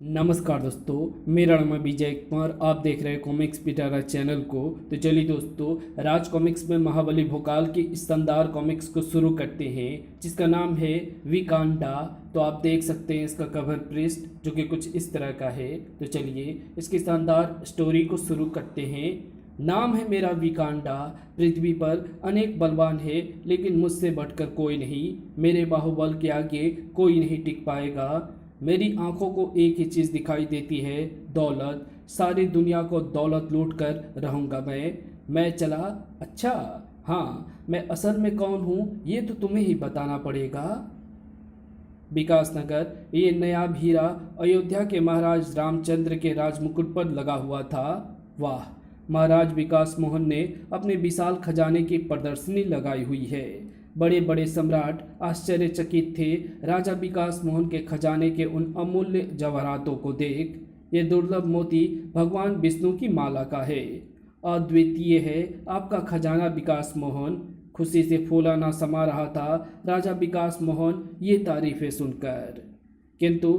नमस्कार दोस्तों, मेरा नाम है विजय कुमार। आप देख रहे हैं कॉमिक्स पिटारा चैनल को। तो चलिए दोस्तों, राज कॉमिक्स में महाबली भोकाल की इस शानदार कॉमिक्स को शुरू करते हैं, जिसका नाम है विकांडा। तो आप देख सकते हैं इसका कवर पृष्ठ जो कि कुछ इस तरह का है। तो चलिए इसकी शानदार स्टोरी को शुरू करते हैं। नाम है मेरा विकांडा। पृथ्वी पर अनेक बलवान है, लेकिन मुझसे बढ़कर कोई नहीं। मेरे बाहुबल के आगे कोई नहीं टिक पाएगा। मेरी आंखों को एक ही चीज़ दिखाई देती है, दौलत। सारी दुनिया को दौलत लूट कर रहूँगा मैं चला। अच्छा, हाँ, मैं असल में कौन हूँ ये तो तुम्हें ही बताना पड़ेगा। विकास नगर, ये नया हीरा अयोध्या के महाराज रामचंद्र के राजमुकुट पर लगा हुआ था। वाह, महाराज विकास मोहन ने अपने विशाल खजाने की प्रदर्शनी लगाई हुई है। बड़े बड़े सम्राट आश्चर्यचकित थे राजा विकास मोहन के खजाने के उन अमूल्य जवाहरातों को देख। ये दुर्लभ मोती भगवान विष्णु की माला का है। अद्वितीय है आपका खजाना विकास मोहन। खुशी से फूला ना समा रहा था राजा विकास मोहन ये तारीफें सुनकर। किंतु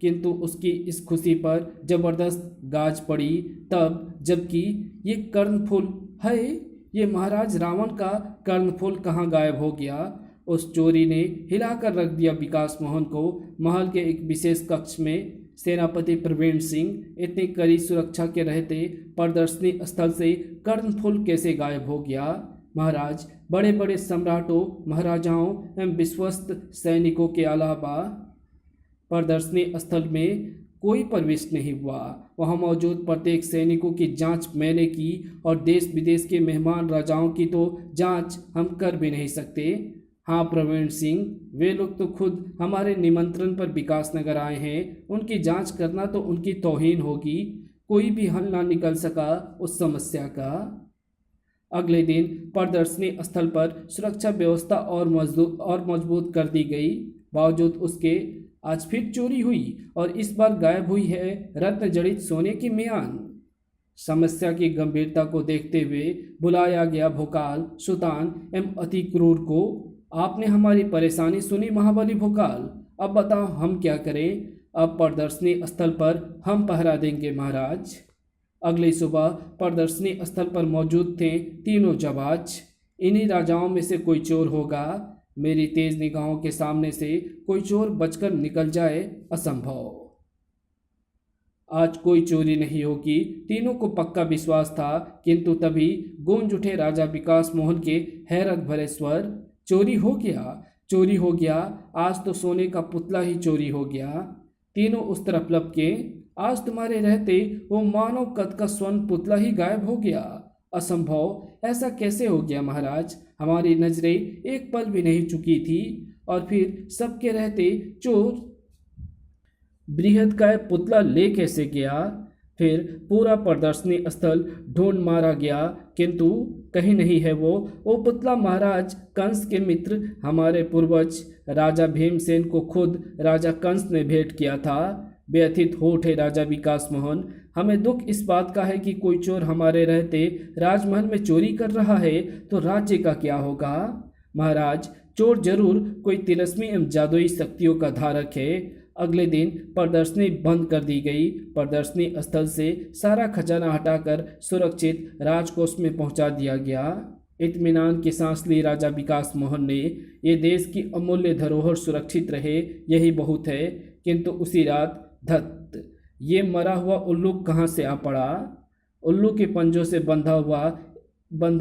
किंतु उसकी इस खुशी पर जबरदस्त गाज पड़ी तब, जबकि ये कर्णफूल है, ये महाराज रावण का कर्णफूल कहाँ गायब हो गया। उस चोरी ने हिलाकर रख दिया विकास मोहन को। महल के एक विशेष कक्ष में सेनापति प्रवीण सिंह इतनी कड़ी सुरक्षा के रहते प्रदर्शनी स्थल से कर्णफूल कैसे गायब हो गया। महाराज, बड़े बड़े सम्राटों, महाराजाओं एवं विश्वस्त सैनिकों के अलावा प्रदर्शनी स्थल में कोई प्रवेश नहीं हुआ। वहां मौजूद प्रत्येक सैनिकों की जांच मैंने की, और देश विदेश के मेहमान राजाओं की तो जांच हम कर भी नहीं सकते। हाँ प्रवीण सिंह, वे लोग तो खुद हमारे निमंत्रण पर विकास नगर आए हैं। उनकी जांच करना तो उनकी तौहीन होगी। कोई भी हल ना निकल सका उस समस्या का। अगले दिन प्रदर्शनी स्थल पर सुरक्षा व्यवस्था और मजबूत कर दी गई। बावजूद उसके आज फिर चोरी हुई, और इस बार गायब हुई है रत्न जड़ित सोने की म्यान। समस्या की गंभीरता को देखते हुए बुलाया गया भोकाल, सुल्तान एवं अति क्रूर को। आपने हमारी परेशानी सुनी महाबली भोकाल। अब बताओ हम क्या करें। अब प्रदर्शनी स्थल पर हम पहरा देंगे महाराज। अगली सुबह प्रदर्शनी स्थल पर मौजूद थे तीनों जवाज। इन्हीं राजाओं में से कोई चोर होगा। मेरी तेज निगाहों के सामने से कोई चोर बचकर निकल जाए असंभव। आज कोई चोरी नहीं होगी, तीनों को पक्का विश्वास था। किंतु तभी गूंज उठे राजा विकास मोहन के हैरत भरे स्वर। चोरी हो गया, चोरी हो गया, आज तो सोने का पुतला ही चोरी हो गया। तीनों उस तरफ लपके। आज तुम्हारे रहते वो मानव कद का स्वर्ण पुतला ही गायब हो गया। असंभव, ऐसा कैसे हो गया महाराज। हमारी नजरें एक पल भी नहीं चुकी थी, और फिर सबके रहते चोर बृहत्काय पुतला ले कैसे गया। फिर पूरा प्रदर्शनी स्थल ढूंढ मारा गया, किंतु कहीं नहीं है वो पुतला। महाराज कंस के मित्र हमारे पूर्वज राजा भीमसेन को खुद राजा कंस ने भेंट किया था। व्यथित हो उठे राजा विकास मोहन। हमें दुख इस बात का है कि कोई चोर हमारे रहते राजमहल में चोरी कर रहा है, तो राज्य का क्या होगा। महाराज, चोर जरूर कोई तिलस्मी एवं जादुई शक्तियों का धारक है। अगले दिन प्रदर्शनी बंद कर दी गई। प्रदर्शनी स्थल से सारा खजाना हटाकर सुरक्षित राजकोष में पहुंचा दिया गया। इत्मीनान की सांस ली राजा विकास मोहन ने। ये देश की अमूल्य धरोहर सुरक्षित रहे, यही बहुत है। किंतु उसी रात धत, ये मरा हुआ उल्लू कहाँ से आ पड़ा। उल्लू के पंजों से बंधा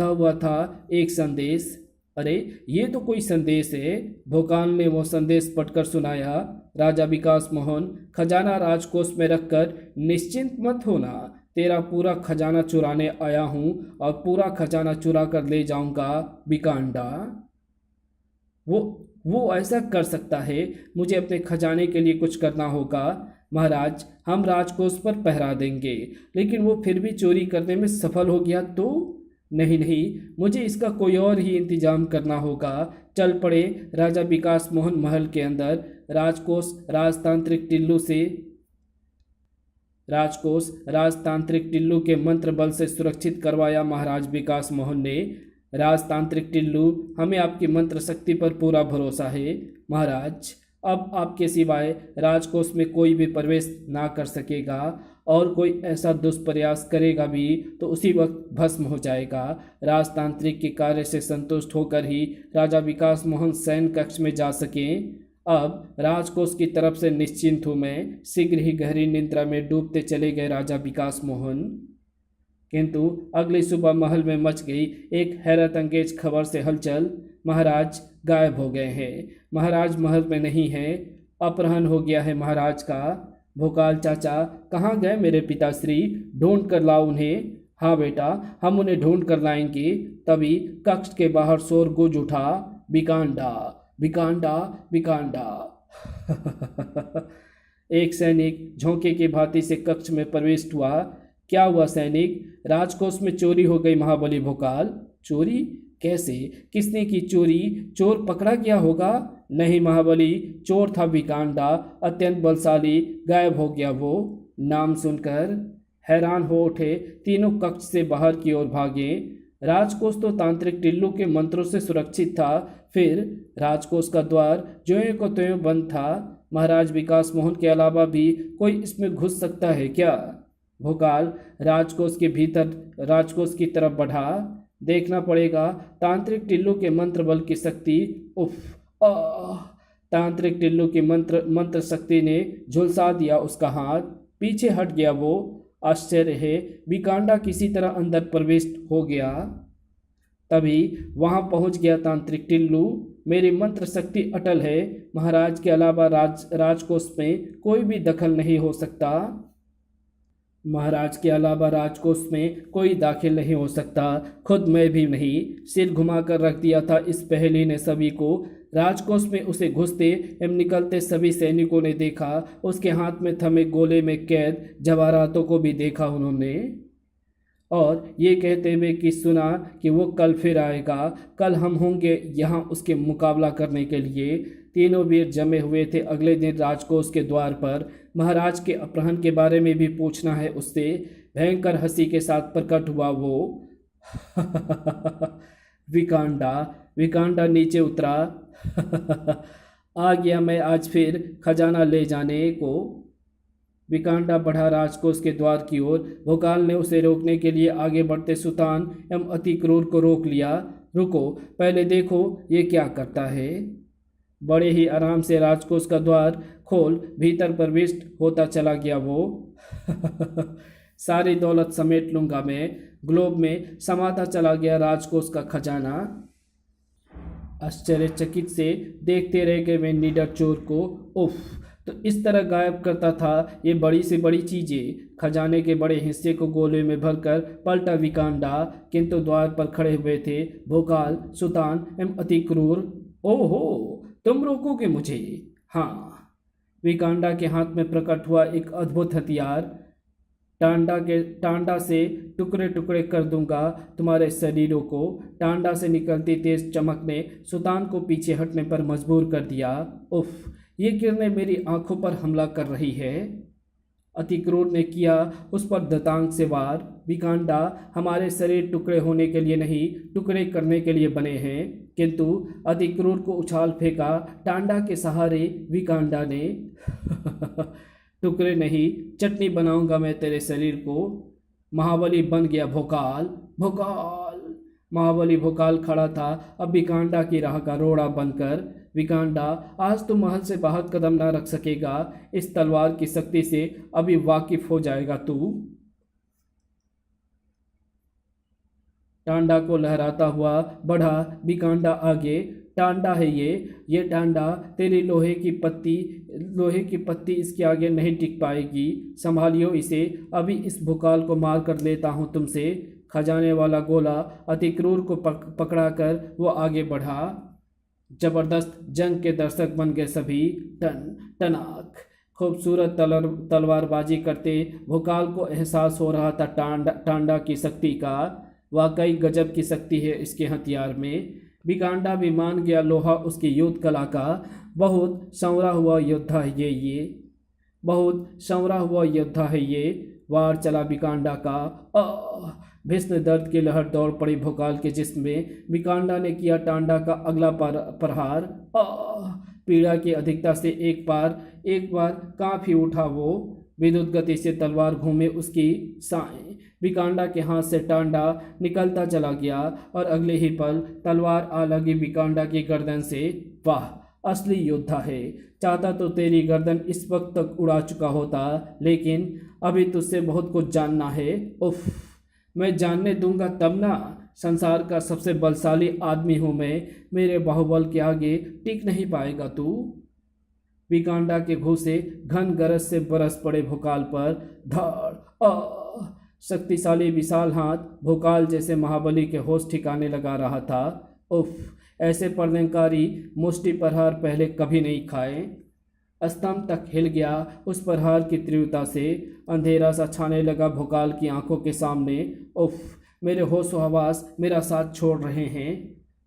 हुआ था एक संदेश। अरे, ये तो कोई संदेश है। भोकाल ने वो संदेश पढ़कर सुनाया। राजा विकास मोहन, खजाना राजकोष में रखकर निश्चिंत मत होना। तेरा पूरा खजाना चुराने आया हूँ, और पूरा खजाना चुरा कर ले जाऊंगा विकांडा। वो ऐसा कर सकता है। मुझे अपने खजाने के लिए कुछ करना होगा। महाराज, हम राजकोष पर पहरा देंगे, लेकिन वो फिर भी चोरी करने में सफल हो गया तो। नहीं, मुझे इसका कोई और ही इंतजाम करना होगा। चल पड़े राजा विकास मोहन महल के अंदर। राजकोष राजतांत्रिक टिल्लू के मंत्र बल से सुरक्षित करवाया महाराज विकास मोहन ने। राजतांत्रिक टिल्लू, हमें आपकी मंत्र शक्ति पर पूरा भरोसा है। महाराज, अब आपके सिवाय राजकोष में कोई भी प्रवेश ना कर सकेगा और कोई ऐसा दुष्प्रयास करेगा भी तो उसी वक्त भस्म हो जाएगा। राजतांत्रिक के कार्य से संतुष्ट होकर ही राजा विकास मोहन शयन कक्ष में जा सकें। अब राजकोष की तरफ से निश्चिंत हूँ मैं। शीघ्र ही गहरी निद्रा में डूबते चले गए राजा विकास मोहन। किंतु अगली सुबह महल में मच गई एक हैरत अंगेज खबर से हलचल। महाराज गायब हो गए हैं। महाराज महल में नहीं है। अपहरण हो गया है महाराज का। भोकाल चाचा, कहाँ गए मेरे पिताश्री? ढूंढ कर लाओ उन्हें। हाँ बेटा, हम उन्हें ढूंढ कर लाएंगे। तभी कक्ष के बाहर शोर गूंज उठा, विकांडा विकांडा विकांडा। एक सैनिक झोंके की भांति से कक्ष में प्रवेश हुआ। क्या हुआ सैनिक? राजकोष में चोरी हो गई महाबली भोकाल। चोरी? कैसे? किसने की चोरी? चोर पकड़ा गया होगा? नहीं महाबली, चोर था विकांडा, अत्यंत बलशाली। गायब हो गया वो। नाम सुनकर हैरान हो उठे तीनों कक्ष से बाहर की ओर भागे। राजकोष तो तांत्रिक टिल्लू के मंत्रों से सुरक्षित था, फिर राजकोष का द्वार ज्यों को त्यों बंद था। महाराज विकास मोहन के अलावा भी कोई इसमें घुस सकता है क्या? भोकाल राजकोष के भीतर राजकोष की तरफ बढ़ा। देखना पड़ेगा तांत्रिक टिल्लू के मंत्र बल की शक्ति। उफ! तांत्रिक टिल्लू की मंत्र शक्ति ने झुलसा दिया उसका हाथ। पीछे हट गया वो। आश्चर्य है, विकांडा किसी तरह अंदर प्रवेश हो गया। तभी वहां पहुंच गया तांत्रिक टिल्लू। मेरी मंत्र शक्ति अटल है। महाराज के अलावा राजकोष में कोई भी दखल नहीं हो सकता। महाराज के अलावा राजकोष में कोई दाखिल नहीं हो सकता, खुद मैं भी नहीं। सिर घुमाकर रख दिया था इस पहेली ने सभी को। राजकोष में उसे घुसते एवं निकलते सभी सैनिकों ने देखा। उसके हाथ में थमे गोले में कैद जवाहरातों को भी देखा उन्होंने, और ये कहते हुए कि सुना कि वो कल फिर आएगा। कल हम होंगे यहाँ उसके मुकाबला करने के लिए। तीनों वीर जमे हुए थे अगले दिन राजकोष के द्वार पर। महाराज के अपहरण के बारे में भी पूछना है उससे। भयंकर हंसी के साथ प्रकट हुआ वो। विकांडा नीचे उतरा। आ गया मैं आज फिर खजाना ले जाने को। विकांडा बढ़ा राजकोष के द्वार की ओर। भोकाल ने उसे रोकने के लिए आगे बढ़ते सुल्तान एवं अति क्रूर को रोक लिया। रुको, पहले देखो ये क्या करता है। बड़े ही आराम से राजकोष का द्वार खोल भीतर प्रवेश होता चला गया वो। सारी दौलत समेट लूंगा मैं। ग्लोब में समाता चला गया राजकोष का खजाना। आश्चर्यचकित से देखते रह गए मैं निडर चोर को। उफ! तो इस तरह गायब करता था ये बड़ी से बड़ी चीजें। खजाने के बड़े हिस्से को गोले में भरकर पलटा विकांडा, किंतु द्वार पर खड़े हुए थे भोकाल, सुल्तान एवं अति क्रूर। ओहो, तुम रोकोगे मुझे? हाँ। विकांडा के हाथ में प्रकट हुआ एक अद्भुत हथियार। टांडा से टुकड़े टुकड़े कर दूंगा तुम्हारे शरीरों को। टांडा से निकलती तेज चमक ने सुल्तान को पीछे हटने पर मजबूर कर दिया। उफ! ये किरणें मेरी आंखों पर हमला कर रही है। अति क्रूर ने किया उस पर दतांग से वार। विकांडा, हमारे शरीर टुकड़े होने के लिए नहीं, टुकड़े करने के लिए बने हैं। किंतु अति क्रूर को उछाल फेंका टांडा के सहारे विकांडा ने। टुकड़े नहीं, चटनी बनाऊंगा मैं तेरे शरीर को। महाबली बन गया भोकाल। महाबली भोकाल खड़ा था अब विकांडा की राह का रोड़ा बनकर। विकांडा, आज तो महल से बाहर कदम ना रख सकेगा। इस तलवार की शक्ति से अभी वाकिफ हो जाएगा तू। टांडा को लहराता हुआ बढ़ा विकांडा आगे। टांडा है ये टांडा तेरी लोहे की पत्ती इसके आगे नहीं टिक पाएगी। संभालियो इसे, अभी इस भोकाल को मार कर लेता हूँ तुमसे। खजाने वाला गोला अति क्रूर को पकड़ाकर वो आगे बढ़ा। जबरदस्त जंग के दर्शक बन गए सभी। टनाक खूबसूरत तलवारबाजी करते भोकाल को एहसास हो रहा था टांडा की शक्ति का। वाकई गजब की शक्ति है इसके हथियार में। विकांडा भी मान गया लोहा उसकी युद्ध कला का। बहुत संवरा हुआ योद्धा है ये बहुत संवरा हुआ योद्धा है ये। वार चला विकांडा का। भीषण दर्द की लहर दौड़ पड़ी भोकाल के जिस्म में। विकांडा ने किया टांडा का अगला प्रहार। पीड़ा की अधिकता से एक बार कांप ही उठा वो। विद्युत गति से तलवार घूमे उसकी साएं। विकांडा के हाथ से टांडा निकलता चला गया और अगले ही पल तलवार आ लगी विकांडा की गर्दन से। वाह, असली योद्धा है। चाहता तो तेरी गर्दन इस वक्त तक उड़ा चुका होता, लेकिन अभी तुझसे बहुत कुछ जानना है। उफ, मैं जानने दूंगा तब ना। संसार का सबसे बलशाली आदमी हूं मैं, मेरे बाहुबल के आगे टिक नहीं पाएगा तू। विकांडा के घूंसे घन गरज से बरस पड़े भोकाल पर। धड़ आ शक्तिशाली विशाल हाथ भोकाल जैसे महाबली के होश ठिकाने लगा रहा था। उफ, ऐसे प्रलयंकारी मुष्टि प्रहार पहले कभी नहीं खाए। स्तंभ तक हिल गया उस प्रहार की तीव्रता से। अंधेरा सा छाने लगा भोकाल की आंखों के सामने। उफ, मेरे होश हवास मेरा साथ छोड़ रहे हैं।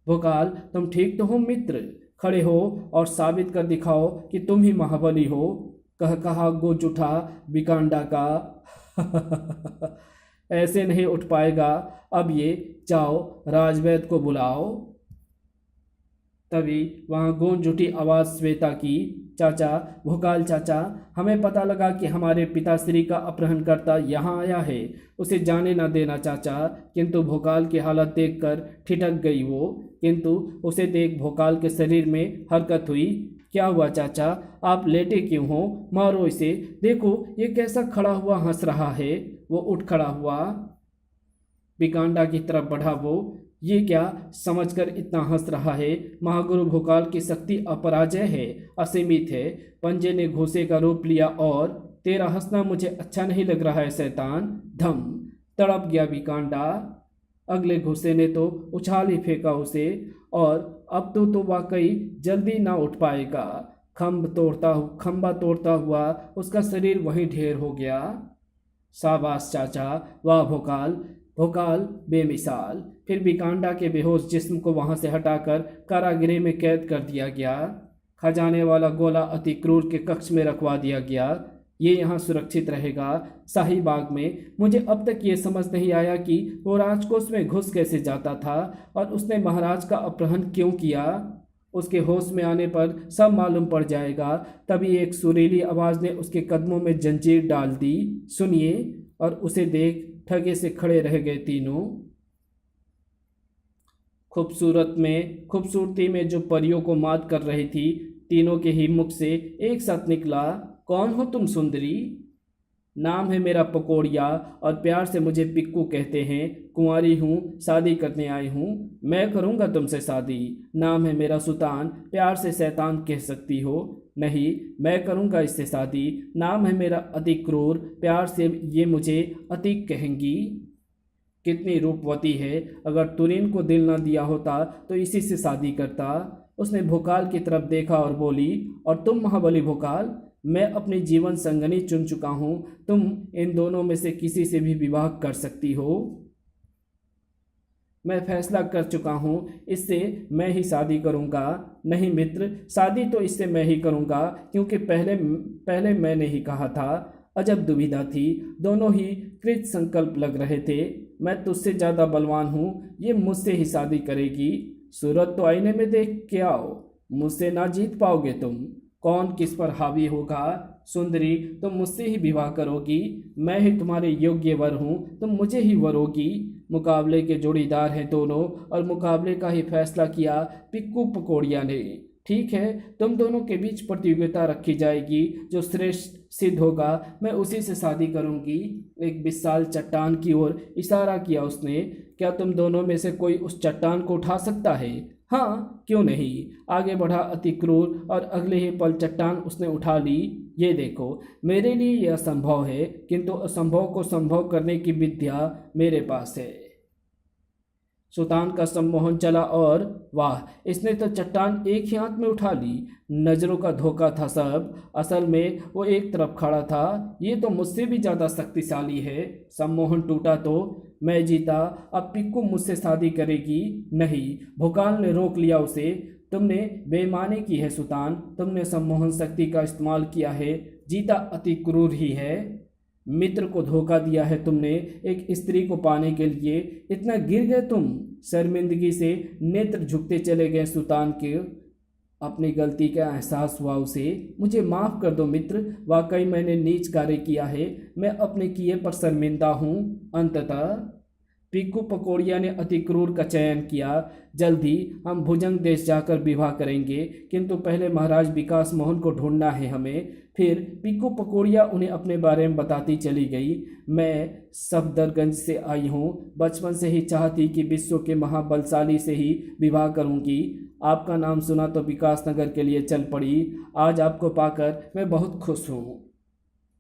भोकाल, तुम ठीक तो हो मित्र? खड़े हो और साबित कर दिखाओ कि तुम ही महाबली हो। कहा गोज उठा विकांडा का। ऐसे नहीं उठ पाएगा अब ये, जाओ राजवैद्य को बुलाओ। तभी वहां गूंज उठी आवाज श्वेता की। चाचा, भोकाल चाचा, हमें पता लगा कि हमारे पिताश्री का अपहरणकर्ता यहाँ आया है। उसे जाने न देना चाचा। किंतु भोकाल की हालत देखकर ठिठक गई वो। किंतु उसे देख भोकाल के शरीर में हरकत हुई। क्या हुआ चाचा, आप लेटे क्यों हो? मारो इसे, देखो ये कैसा खड़ा हुआ हंस रहा है। वो उठ खड़ा हुआ, विकांडा की तरफ बढ़ा वो। ये क्या समझकर इतना हंस रहा है? महागुरु भोकाल की शक्ति अपराजय है, असीमित है। पंजे ने घोंसे का रूप लिया और तेरा हंसना मुझे अच्छा नहीं लग रहा है शैतान। धम, तड़प गया विकांडा। अगले घोंसे ने तो उछाल ही फेंका उसे। और अब तो वाकई जल्दी ना उठ पाएगा। खंबा तोड़ता हुआ उसका शरीर वहीं ढेर हो गया। शाबाश चाचा, वाह भोकाल। भोकाल बेमिसाल। फिर विकांडा के बेहोश जिस्म को वहां से हटाकर कारागृह में कैद कर दिया गया। खजाने वाला गोला अति क्रूर के कक्ष में रखवा दिया गया। ये यहाँ सुरक्षित रहेगा, शाही बाग में। मुझे अब तक ये समझ नहीं आया कि वो राजकोष में घुस कैसे जाता था और उसने महाराज का अपहरण क्यों किया। उसके होश में आने पर सब मालूम पड़ जाएगा। तभी एक सुरीली आवाज ने उसके कदमों में जंजीर डाल दी। सुनिए। और उसे देख ठगे से खड़े रह गए तीनों। खूबसूरती में जो परियों को मात कर रही थी, तीनों के ही मुख से एक साथ निकला, कौन हो तुम सुंदरी? नाम है मेरा पकौड़िया और प्यार से मुझे पिक्कू कहते हैं। कुंवारी हूँ, शादी करने आई हूँ। मैं करूँगा तुमसे शादी। नाम है मेरा सुल्तान, प्यार से शैतान कह सकती हो। नहीं, मैं करूँगा इससे शादी। नाम है मेरा अति क्रूर, प्यार से ये मुझे अतीक कहेंगी। कितनी रूपवती है, अगर तुरीन को दिल न दिया होता तो इसी से शादी करता। उसने भोकाल की तरफ देखा और बोली, और तुम महाबली भोकाल, मैं अपनी जीवन संगनी चुन चुका हूँ। तुम इन दोनों में से किसी से भी विवाह कर सकती हो। मैं फैसला कर चुका हूँ, इससे मैं ही शादी करूँगा। नहीं मित्र, शादी तो इससे मैं ही करूँगा, क्योंकि पहले मैंने ही कहा था। अजब दुविधा थी, दोनों ही कृत संकल्प लग रहे थे। मैं तुझसे ज़्यादा बलवान हूँ, ये मुझसे ही शादी करेगी। सूरत तो आईने में देख के आओ, मुझसे ना जीत पाओगे तुम। कौन किस पर हावी होगा? सुंदरी, तुम मुझसे ही विवाह करोगी। मैं ही तुम्हारे योग्य वर हूँ, तुम मुझे ही वरोगी। मुकाबले के जोड़ीदार हैं दोनों, और मुकाबले का ही फैसला किया पिक्कू पकौड़िया ने। ठीक है, तुम दोनों के बीच प्रतियोगिता रखी जाएगी। जो श्रेष्ठ सिद्ध होगा मैं उसी से शादी करूंगी। एक विशाल चट्टान की ओर इशारा किया उसने। क्या तुम दोनों में से कोई उस चट्टान को उठा सकता है? हाँ, क्यों नहीं। आगे बढ़ा अति क्रूर, और अगले ही पल चट्टान उसने उठा ली। ये देखो, मेरे लिए यह असंभव है, किंतु असंभव को संभव करने की विद्या मेरे पास है। सुल्तान का सम्मोहन चला, और वाह, इसने तो चट्टान एक ही हाथ में उठा ली। नजरों का धोखा था सब। असल में वो एक तरफ खड़ा था। ये तो मुझसे भी ज़्यादा शक्तिशाली है। सम्मोहन टूटा तो मैं जीता। अब पिक्कू मुझसे शादी करेगी। नहीं, भोकाल ने रोक लिया उसे। तुमने बेईमानी की है सुल्तान, तुमने सम्मोहन शक्ति का इस्तेमाल किया है। जीता अति क्रूर ही है। मित्र को धोखा दिया है तुमने एक स्त्री को पाने के लिए। इतना गिर गए तुम। शर्मिंदगी से नेत्र झुकते चले गए सुल्तान के। अपनी गलती का एहसास हुआ उसे। मुझे माफ़ कर दो मित्र, वाकई मैंने नीच कार्य किया है। मैं अपने किए पर शर्मिंदा हूँ। अंततः पिक्कू पकोड़िया ने अति क्रूर का चयन किया। जल्द ही हम भुजंग देश जाकर विवाह करेंगे, किंतु पहले महाराज विकास मोहन को ढूंढना है हमें। फिर पिक्कू पकोड़िया उन्हें अपने बारे में बताती चली गई। मैं सफदरगंज से आई हूँ, बचपन से ही चाहती कि विश्व के महाबलशाली से ही विवाह करूँगी। आपका नाम सुना तो विकास नगर के लिए चल पड़ी। आज आपको पाकर मैं बहुत खुश हूँ।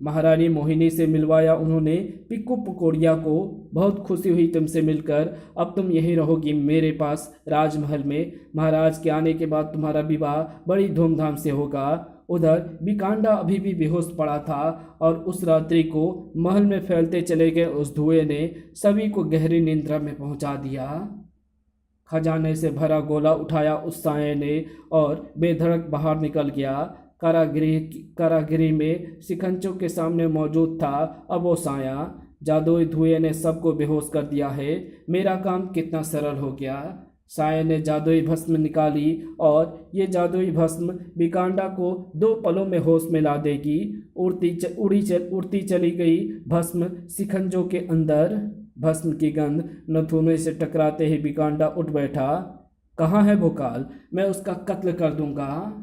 महारानी मोहिनी से मिलवाया उन्होंने पिक्कू पकोड़िया को। बहुत खुशी हुई तुमसे मिलकर। अब तुम यहीं रहोगी मेरे पास राजमहल में। महाराज के आने के बाद तुम्हारा विवाह बड़ी धूमधाम से होगा। उधर बिकांडा अभी भी बेहोश पड़ा था और उस रात्रि को महल में फैलते चले गए उस धुएं ने सभी को गहरी निद्रा में पहुंचा दिया। खजाने से भरा गोला उठाया उस साये ने और बेधड़क बाहर निकल गया। कारागृह में शिकंजों के सामने मौजूद था अब वो साया। जादुई धुएं ने सबको बेहोश कर दिया है। मेरा काम कितना सरल हो गया। साये ने जादुई भस्म निकाली और ये जादुई भस्म बिकांडा को 2 पलों में होश में ला देगी। उड़ती चली गई भस्म शिकंजों के अंदर। भस्म की गंध नथुने से टकराते ही बिकांडा उठ बैठा। कहाँ है भोकाल? मैं उसका कत्ल कर दूंगा।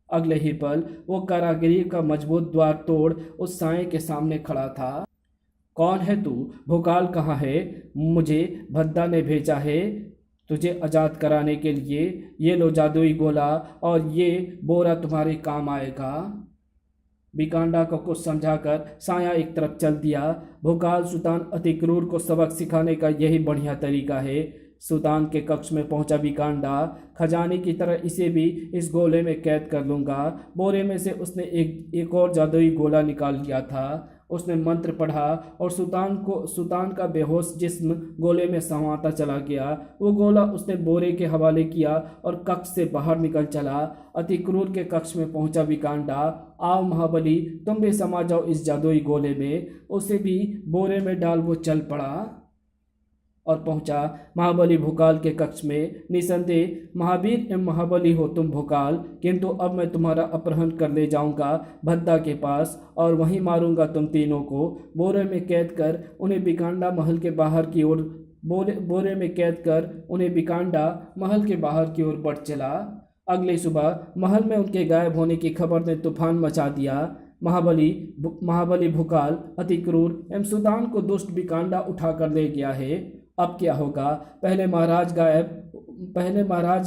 अगले ही पल वो कारागृह का मजबूत द्वार तोड़ उस साये के सामने खड़ा था। कौन है तू? भोकाल कहाँ है? मुझे भद्दा ने भेजा है तुझे आज़ाद कराने के लिए। ये लो जादुई गोला और ये बोरा तुम्हारे काम आएगा। बिकांडा को कुछ समझाकर साया एक तरफ चल दिया। भोकाल सुल्तान अति क्रूर को सबक सिखाने का यही बढ़िया तरीका है। सुल्तान के कक्ष में पहुंचा बिकांडा। खजाने की तरह इसे भी इस गोले में कैद कर लूँगा। बोरे में से उसने एक और जादुई गोला निकाल लिया था। उसने मंत्र पढ़ा और सुल्तान का बेहोश जिस्म गोले में समाता चला गया। वो गोला उसने बोरे के हवाले किया और कक्ष से बाहर निकल चला। अति क्रूर के कक्ष में पहुंचा बिकांडा। आओ महाबली, तुम भी समा जाओ इस जादुई गोले में। उसे भी बोरे में डाल वो चल पड़ा और पहुंचा महाबली भोकाल के कक्ष में। निसंदेह महावीर एवं महाबली हो तुम भोकाल, किंतु अब मैं तुम्हारा अपहरण कर ले जाऊंगा भद्दा के पास और वहीं मारूंगा तुम तीनों को। बोरे में कैद कर उन्हें बिकांडा महल के बाहर की ओर महल के बाहर की ओर बढ़ चला। अगली सुबह महल में उनके गायब होने की खबर ने तूफान मचा दिया। महाबली भोकाल अति क्रूर एवं सुल्तान को दुष्ट बिकांडा उठा कर ले गया है। अब क्या होगा? पहले महाराज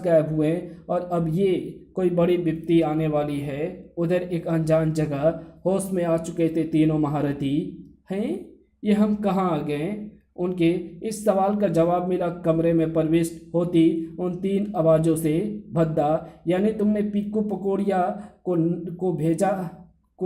गायब हुए और अब ये कोई बड़ी विपत्ति आने वाली है। उधर एक अनजान जगह होश में आ चुके थे तीनों महारथी। हैं ये हम कहाँ आ गए? उनके इस सवाल का जवाब मिला कमरे में प्रविष्ट होती उन 3 आवाज़ों से। भद्दा, यानी तुमने पिक्कू पकोड़िया को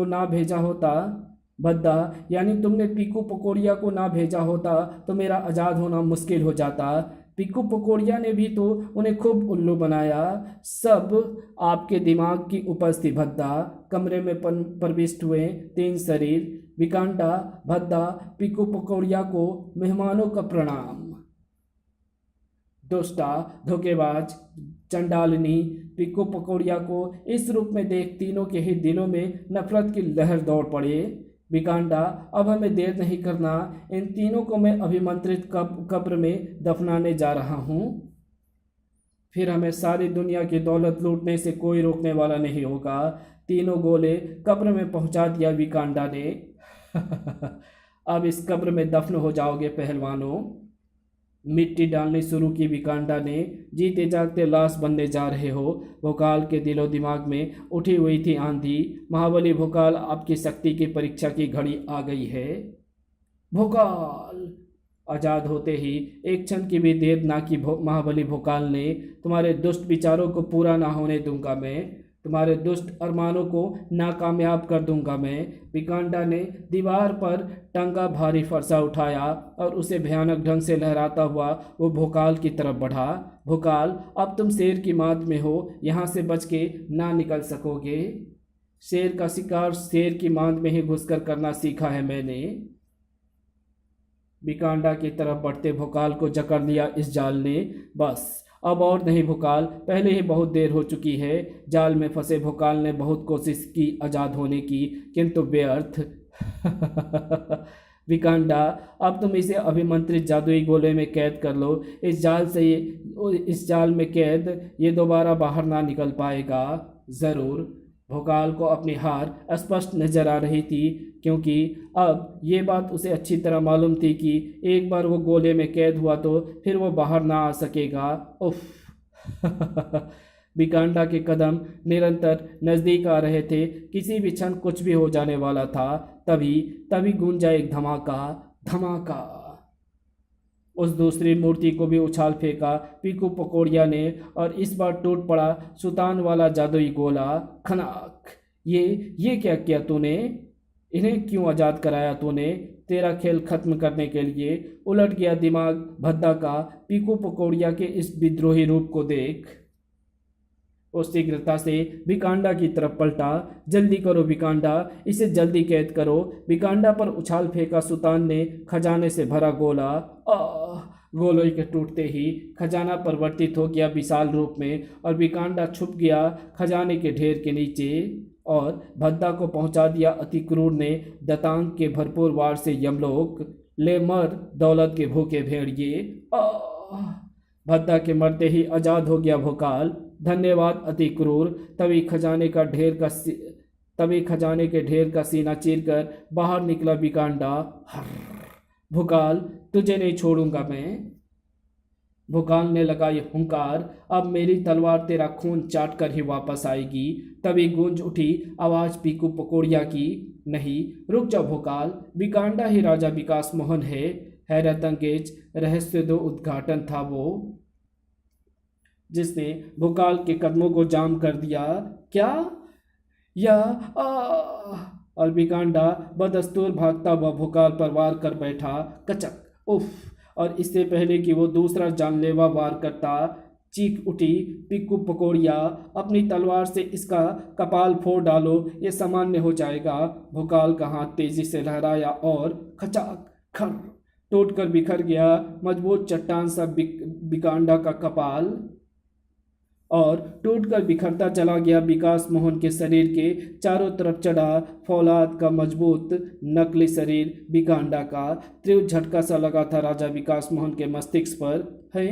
ना भेजा होता। भद्दा, यानी तुमने पिक्कू पकोड़िया को ना भेजा होता तो मेरा आज़ाद होना मुश्किल हो जाता। पिक्कू पकोड़िया ने भी तो उन्हें खूब उल्लू बनाया। सब आपके दिमाग की उपज थी भद्दा। कमरे में प्रविष्ट हुए 3 शरीर। बिकांडा, भद्दा, पिक्कू पकोड़िया को मेहमानों का प्रणाम। दुष्टा, धोखेबाज, चंडालिनी पिक्कू पकोड़िया को इस रूप में देख तीनों के ही दिलों में नफरत की लहर दौड़ पड़े। बिकांडा, अब हमें देर नहीं करना। इन तीनों को मैं अभिमंत्रित कब्र में दफनाने जा रहा हूँ। फिर हमें सारी दुनिया की दौलत लूटने से कोई रोकने वाला नहीं होगा। तीनों गोले कब्र में पहुंचा दिया बिकांडा ने। अब इस कब्र में दफन हो जाओगे पहलवानों। मिट्टी डालनी शुरू की बिकांडा ने। जीते जागते लाश बनने जा रहे हो। भोकाल के दिलो दिमाग में उठी हुई थी आंधी। महाबली भोकाल, आपकी शक्ति की परीक्षा की घड़ी आ गई है। भोकाल, आज़ाद होते ही एक क्षण की भी देर ना की महाबली भोकाल ने। तुम्हारे दुष्ट विचारों को पूरा ना होने दूंगा मैं। तुम्हारे दुष्ट अरमानों को नाकामयाब कर दूंगा मैं। बिकांडा ने दीवार पर टंगा भारी फरसा उठाया और उसे भयानक ढंग से लहराता हुआ वो भोकाल की तरफ बढ़ा। भोकाल, अब तुम शेर की मात में हो, यहाँ से बच के ना निकल सकोगे। शेर का शिकार शेर की मांद में ही घुसकर करना सीखा है मैंने। बिकांडा की तरफ बढ़ते भोकाल को जकड़ लिया इस जाल ने। बस अब और नहीं भोकाल, पहले ही बहुत देर हो चुकी है। जाल में फंसे भोकाल ने बहुत कोशिश की आज़ाद होने की, किंतु व्यर्थ। विकांडा, अब तुम इसे अभिमंत्रित जादुई गोले में कैद कर लो। इस जाल में कैद ये दोबारा बाहर ना निकल पाएगा। ज़रूर। भोकाल को अपनी हार स्पष्ट नजर आ रही थी, क्योंकि अब ये बात उसे अच्छी तरह मालूम थी कि एक बार वो गोले में कैद हुआ तो फिर वो बाहर ना आ सकेगा। उफ। विकांडा के कदम निरंतर नज़दीक आ रहे थे, किसी भी क्षण कुछ भी हो जाने वाला था। तभी तभी गूंजा एक धमाका। धमाका। उस दूसरी मूर्ति को भी उछाल फेंका पीकू पकौड़िया ने, और इस बार टूट पड़ा सुतान वाला जादुई गोला। खनाक। ये क्या किया तूने? इन्हें क्यों आज़ाद कराया तूने? तेरा खेल खत्म करने के लिए। उलट गया दिमाग भद्दा का। पीकू पकौड़िया के इस विद्रोही रूप को देख। वो शीघ्रता से विकांडा की तरफ पलटा। जल्दी करो विकांडा, इसे जल्दी कैद करो। विकांडा पर उछाल फेंका सुतान ने खजाने से भरा गोला। गोले के टूटते ही खजाना परिवर्तित हो गया विशाल रूप में, और विकांडा छुप गया खजाने के ढेर के नीचे। और भद्दा को पहुंचा दिया अति क्रूर ने दतांग के भरपूर वार से यमलोक। ले मर दौलत के भूखे भेड़िए। भद्दा के मरते ही आज़ाद हो गया भोकाल। धन्यवाद अति क्रूर। तभी खजाने के ढेर का सीना चीरकर बाहर निकला विकांडा। भोकाल, तुझे नहीं छोड़ूंगा मैं। भोकाल ने लगाई हुंकार। अब मेरी तलवार तेरा खून चाट कर ही वापस आएगी। तभी गूंज उठी आवाज पीकू पकौड़िया की। नहीं, रुक जा भोकाल, विकांडा ही राजा विकास मोहन है। हैरत अंगेज रहस्य दो उद्घाटन था वो, जिसने भोकाल के कदमों को जाम कर दिया। क्या? और विकांडा बदस्तूर भागता हुआ भोकाल पर वार कर बैठा। कचक। उफ। और इससे पहले कि वो दूसरा जानलेवा वार करता, चीख उठी पिक्कू पकौड़िया, अपनी तलवार से इसका कपाल फोड़ डालो, ये सामान्य हो जाएगा। भोकाल का हाथ तेजी से लहराया और खचाक खर टूटकर बिखर गया मजबूत चट्टान सा विकांडा का कपाल, और टूटकर बिखरता चला गया विकास मोहन के शरीर के चारों तरफ चढ़ा फौलाद का मजबूत नकली शरीर विकांडा का। तीव्र झटका सा लगा था राजा विकास मोहन के मस्तिष्क पर। है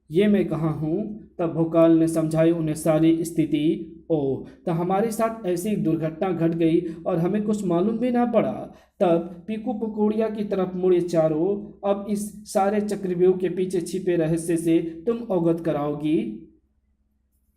ये मैं कहाँ हूँ? तब भोकाल ने समझाई उन्हें सारी स्थिति। ओह, तो हमारे साथ ऐसी दुर्घटना घट गई और हमें कुछ मालूम भी ना पड़ा। तब पीकू पकौड़िया की तरफ मुड़े चारों। अब इस सारे चक्रव्यूह के पीछे छिपे रहस्य से तुम अवगत कराओगी।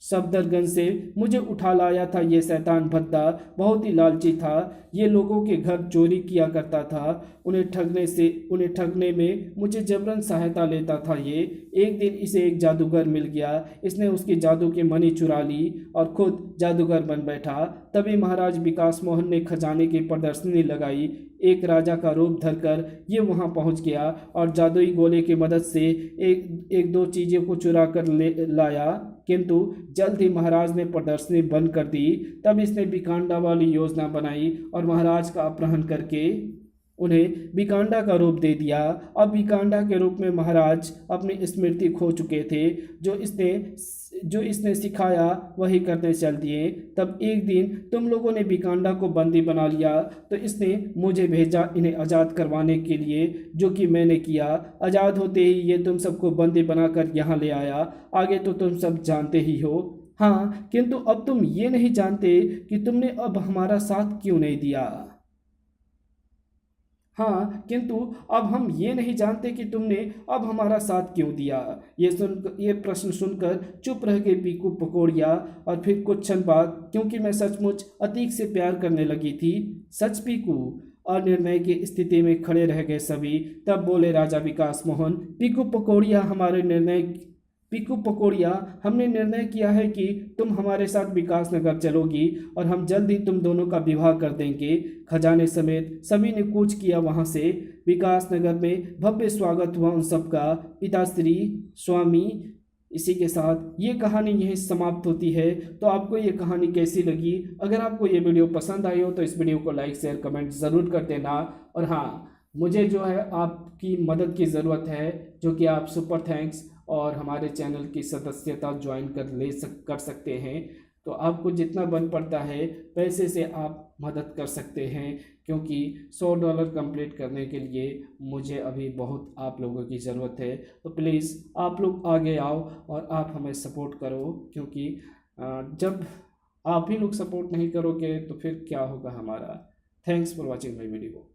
सफदरगंज से मुझे उठा लाया था ये शैतान भद्दा, बहुत ही लालची था। ये लोगों के घर चोरी किया करता था, उन्हें ठगने में मुझे जबरन सहायता लेता था। ये एक दिन इसे एक जादूगर मिल गया, इसने उसकी जादू की मणि चुरा ली और खुद जादूगर बन बैठा। तभी महाराज विकास मोहन ने खजाने की प्रदर्शनी लगाई। एक राजा का रूप धरकर ये वहाँ पहुँच गया और जादुई गोले की मदद से एक दो चीज़ों को चुरा कर लाया, किंतु जल्द ही महाराज ने प्रदर्शनी बंद कर दी। तब इसने विकांडा वाली योजना बनाई और महाराज का अपहरण करके उन्हें विकांडा का रूप दे दिया। अब विकांडा के रूप में महाराज अपनी स्मृति खो चुके थे। जो इसने सिखाया वही करने चल दिए। तब एक दिन तुम लोगों ने विकांडा को बंदी बना लिया, तो इसने मुझे भेजा इन्हें आज़ाद करवाने के लिए, जो कि मैंने किया। आज़ाद होते ही ये तुम सबको बंदी बनाकर यहाँ ले आया। आगे तो तुम सब जानते ही हो। हाँ, किंतु अब तुम ये नहीं जानते कि तुमने अब हमारा साथ क्यों नहीं दिया। हाँ, किंतु अब हम ये नहीं जानते कि तुमने अब हमारा साथ क्यों दिया। ये प्रश्न सुनकर चुप रह गई पीकू पकौड़िया, और फिर कुछ क्षण बाद, क्योंकि मैं सचमुच अतीक से प्यार करने लगी थी। सच पीकू? अनिर्णय की स्थिति में खड़े रह गए सभी। तब बोले राजा विकास मोहन, पीकू पकौड़िया, हमने निर्णय किया है कि तुम हमारे साथ विकासनगर चलोगी और हम जल्द ही तुम दोनों का विवाह कर देंगे। खजाने समेत सभी ने कूच किया वहां से। विकासनगर में भव्य स्वागत हुआ उन सबका। पिताश्री, स्वामी। इसी के साथ ये कहानी यहीं समाप्त होती है। तो आपको ये कहानी कैसी लगी? अगर आपको ये वीडियो पसंद आई हो तो इस वीडियो को लाइक शेयर कमेंट ज़रूर कर देना। और हाँ, मुझे जो है आपकी मदद की ज़रूरत है, जो कि आप सुपर थैंक्स और हमारे चैनल की सदस्यता ज्वाइन कर सकते हैं। तो आपको जितना बन पड़ता है पैसे से आप मदद कर सकते हैं, क्योंकि $100 कंप्लीट करने के लिए मुझे अभी बहुत आप लोगों की ज़रूरत है। तो प्लीज़ आप लोग आगे आओ और आप हमें सपोर्ट करो, क्योंकि जब आप ही लोग सपोर्ट नहीं करोगे तो फिर क्या होगा हमारा। Thanks for watching my video.